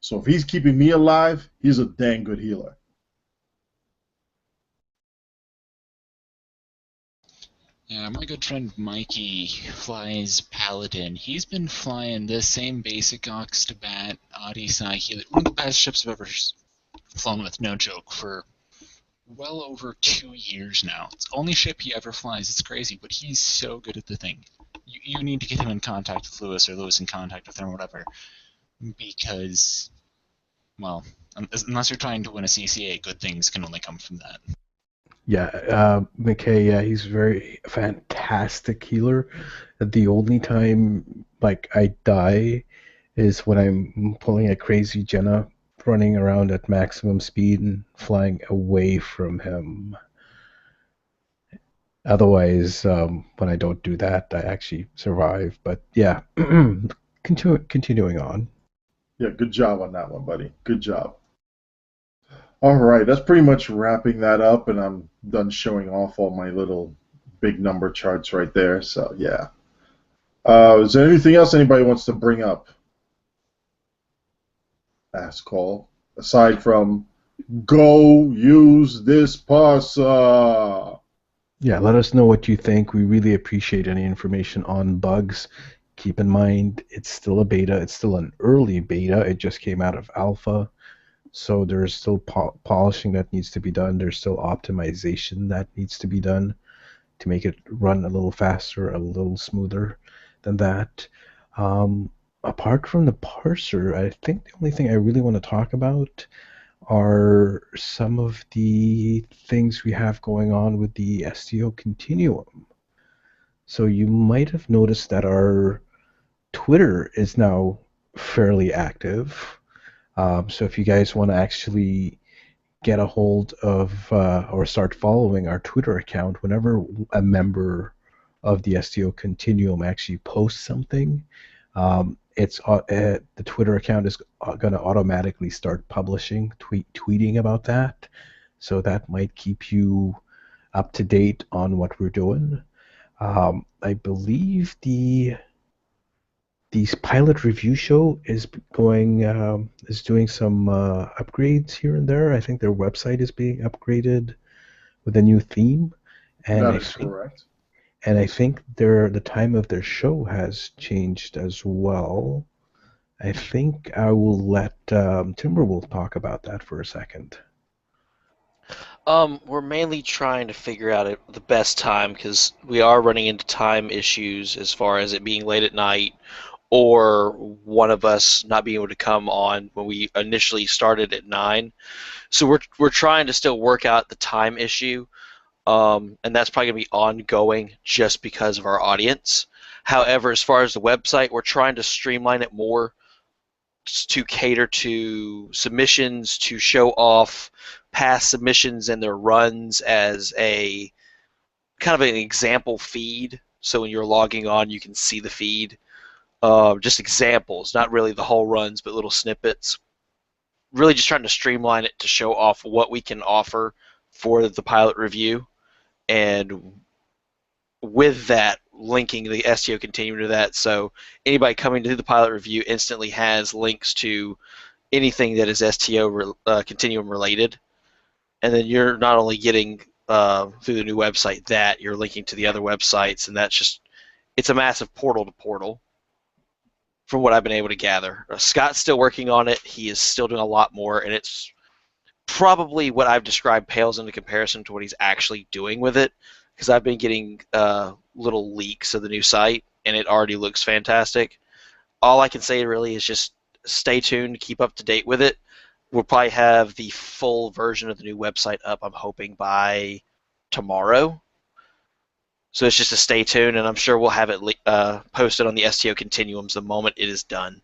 S1: So if he's keeping me alive, he's a dang good healer.
S5: Yeah, my good friend Mikey flies Paladin. He's been flying this same basic Ox to Bat Odyssey healer, one of the best ships I've ever flown with, no joke, for well over 2 years now. It's the only ship he ever flies. It's crazy, but he's so good at the thing. You need to get him in contact with Lewis, or Lewis in contact with him, or whatever, because, well, unless you're trying to win a CCA, good things can only come from that.
S3: Yeah, McKay, yeah, he's a very fantastic healer. The only time like I die is when I'm pulling a crazy Jenna, running around at maximum speed and flying away from him. Otherwise, when I don't do that, I actually survive. But yeah, continuing on.
S1: Yeah, good job on that one, buddy. Good job. All right, that's pretty much wrapping that up, and I'm done showing off all my little big number charts right there. So, yeah. Is there anything else anybody wants to bring up? Ask call. Aside from go use this parser.
S3: Yeah, let us know what you think. We really appreciate any information on bugs. Keep in mind, it's still a beta. It's still an early beta. It just came out of alpha. So there's still polishing that needs to be done. There's still optimization that needs to be done to make it run a little faster, a little smoother than that. Apart from the parser, I think the only thing I really want to talk about are some of the things we have going on with the STO continuum. So you might have noticed that our Twitter is now fairly active. So if you guys want to actually get a hold of or start following our Twitter account, whenever a member of the STO Continuum actually posts something, the Twitter account is going to automatically start publishing, tweeting about that. So that might keep you up to date on what we're doing. I believe the pilot review show is doing some upgrades here and there. I think their website is being upgraded with a new theme, and
S1: That
S3: I
S1: is
S3: think
S1: correct.
S3: the time of their show has changed as well. I think I will let Timberwolf talk about that for a second.
S2: We're mainly trying to figure out the best time because we are running into time issues as far as it being late at night or one of us not being able to come on when we initially started at 9. So we're trying to still work out the time issue, and that's probably going to be ongoing just because of our audience. However, as far as the website, we're trying to streamline it more to cater to submissions, to show off past submissions and their runs as a kind of an example feed. So when you're logging on, you can see the feed. Just examples, not really the whole runs, but little snippets. Really just trying to streamline it to show off what we can offer for the pilot review. And with that, linking the STO continuum to that. So anybody coming to the pilot review instantly has links to anything that is STO continuum related. And then you're not only getting through the new website that, you're linking to the other websites, and it's a massive portal to portal from what I've been able to gather. Scott's still working on it. He is still doing a lot more, and it's probably what I've described pales into comparison to what he's actually doing with it, because I've been getting little leaks of the new site, and it already looks fantastic. All I can say really is just stay tuned, keep up to date with it. We'll probably have the full version of the new website up, I'm hoping, by tomorrow. So it's just a stay tuned, and I'm sure we'll have it posted on the STO Continuums the moment it is done.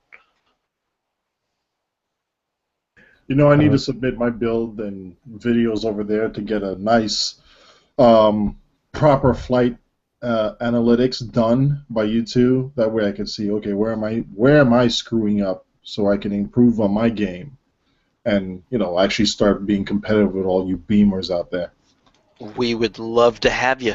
S1: I need to submit my build and videos over there to get a nice, proper flight analytics done by you two. That way I can see, okay, where am I screwing up so I can improve on my game, and actually start being competitive with all you beamers out there.
S2: We would love to have you.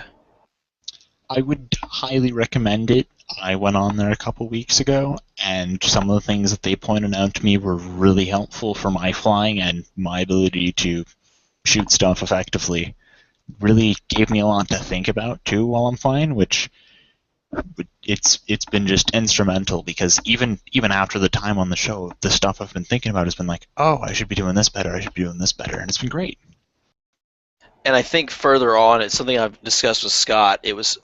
S5: I would highly recommend it. I went on there a couple weeks ago, and some of the things that they pointed out to me were really helpful for my flying and my ability to shoot stuff effectively. Really gave me a lot to think about too while I'm flying, which it's been just instrumental, because even after the time on the show, the stuff I've been thinking about has been like, oh, I should be doing this better, and it's been great.
S2: And I think further on, it's something I've discussed with Scott. It was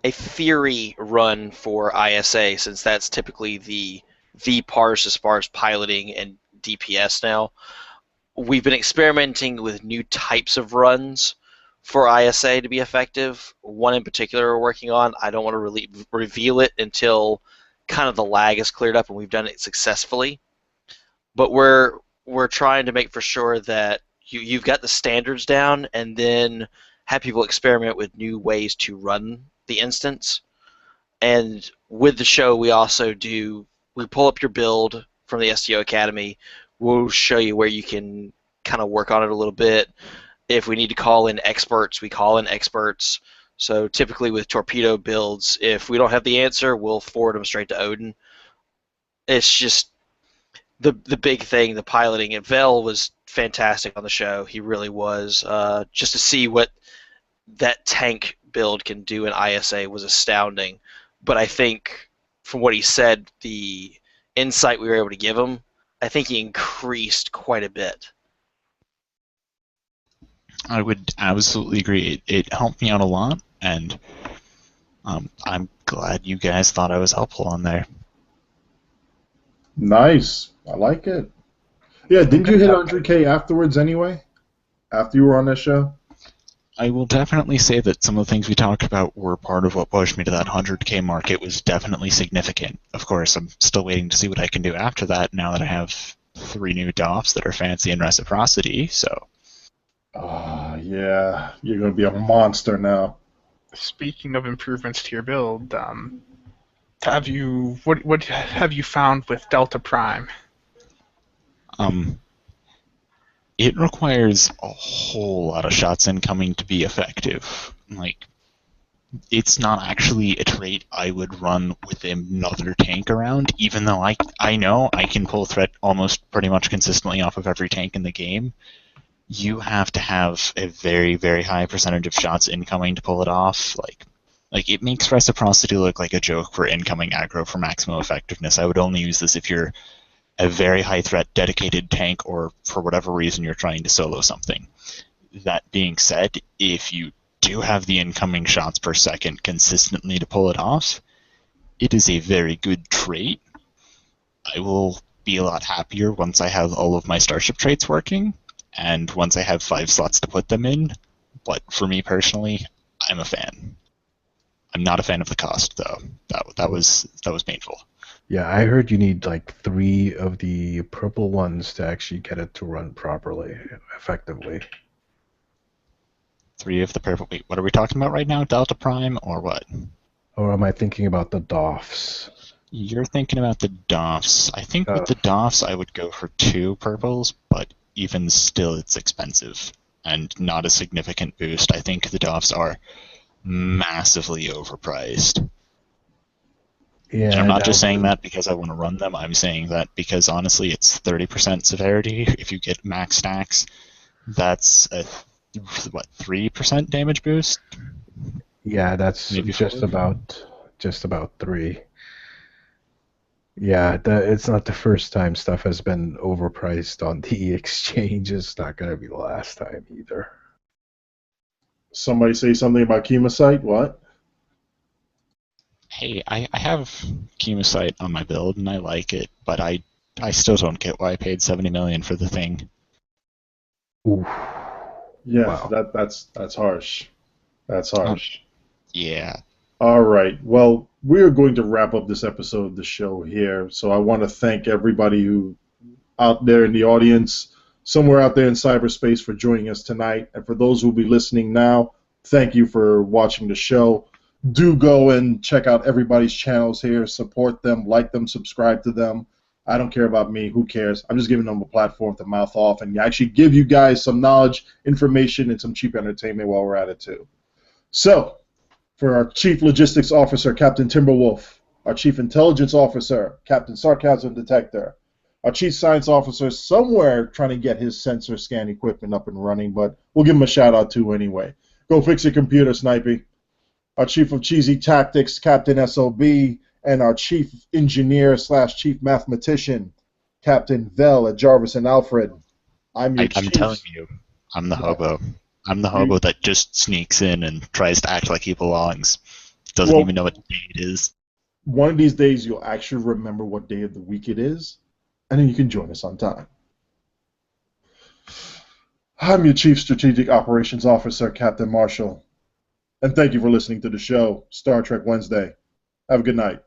S2: a theory run for ISA, since that's typically the parse as far as piloting and DPS now. We've been experimenting with new types of runs for ISA to be effective. One in particular we're working on. I don't want to really reveal it until kind of the lag is cleared up and we've done it successfully. But we're trying to make for sure that you've got the standards down, and then have people experiment with new ways to run the instance. And with the show, we pull up your build from the STO Academy. We'll show you where you can kind of work on it a little bit. If we need to call in experts, we call in experts. So typically with Torpedo builds, if we don't have the answer, we'll forward them straight to Odin. It's just the big thing, the piloting. And Vel was fantastic on the show. He really was. Just to see what that tank build can do in ISA was astounding. But I think from what he said, the insight we were able to give him, I think he increased quite a bit.
S5: I would absolutely agree. It helped me out a lot, and I'm glad you guys thought I was helpful on there.
S1: Nice. I like it. Yeah, didn't you hit 100K afterwards anyway? After you were on that show?
S5: I will definitely say that some of the things we talked about were part of what pushed me to that 100K mark. It was definitely significant. Of course, I'm still waiting to see what I can do after that, now that I have 3 new DOFs that are fancy and reciprocity, so...
S1: Yeah. You're going to be a monster now.
S4: Speaking of improvements to your build, what have you found with Delta Prime?
S5: it requires a whole lot of shots incoming to be effective. Like, it's not actually a trait I would run with another tank around, even though I know I can pull threat almost pretty much consistently off of every tank in the game. You have to have a very, very high percentage of shots incoming to pull it off. Like it makes reciprocity look like a joke for incoming aggro for maximum effectiveness. I would only use this if you're a very high threat dedicated tank or for whatever reason you're trying to solo something. That being said, if you do have the incoming shots per second consistently to pull it off, it is a very good trait. I will be a lot happier once I have all of my Starship traits working, and once I have 5 slots to put them in, but for me personally, I'm a fan. I'm not a fan of the cost, though. That was painful.
S3: Yeah, I heard you need like 3 of the purple ones to actually get it to run properly, effectively.
S5: 3 of the purple. Wait, what are we talking about right now? Delta Prime or what?
S3: Or am I thinking about the DOFs?
S5: You're thinking about the DOFs. I think with the DOFs I would go for 2 purples, but even still it's expensive and not a significant boost. I think the DOFs are massively overpriced.
S3: Yeah,
S5: And I'm not just saying that because I want to run them. I'm saying that because honestly it's 30% severity. If you get max stacks, that's a 3% damage boost?
S3: Yeah, that's
S5: Maybe
S3: just
S5: 4?
S3: about 3. Yeah, it's not the first time stuff has been overpriced on the exchange. It's not going to be the last time either.
S1: Somebody say something about Chemosite? What?
S5: Hey, I have Chemosite on my build and I like it, but I still don't get why I paid $70 million for the thing.
S3: Oof.
S1: Yeah,
S3: Wow.
S1: that's harsh. That's harsh.
S5: Yeah.
S1: All right. Well, we're going to wrap up this episode of the show here. So I want to thank everybody who out there in the audience, somewhere out there in cyberspace, for joining us tonight. And for those who will be listening now, thank you for watching the show. Do go and check out everybody's channels here. Support them, like them, subscribe to them. I don't care about me. Who cares? I'm just giving them a platform to mouth off and actually give you guys some knowledge, information, and some cheap entertainment while we're at it too. So, for our Chief Logistics Officer, Captain Timberwolf, our Chief Intelligence Officer, Captain Sarcasm Detector, our Chief Science Officer somewhere trying to get his sensor scan equipment up and running, but we'll give him a shout out too anyway. Go fix your computer, Snipey. Our Chief of Cheesy Tactics, Captain SOB, and our Chief Engineer / Chief Mathematician, Captain Vel at Jarvis and Alfred. I'm
S5: telling you, I'm the hobo. I'm the hobo that just sneaks in and tries to act like he belongs. Doesn't even know what day it is.
S1: One of these days you'll actually remember what day of the week it is, and then you can join us on time. I'm your Chief Strategic Operations Officer, Captain Marshall, and thank you for listening to the show, Star Trek Wednesday. Have a good night.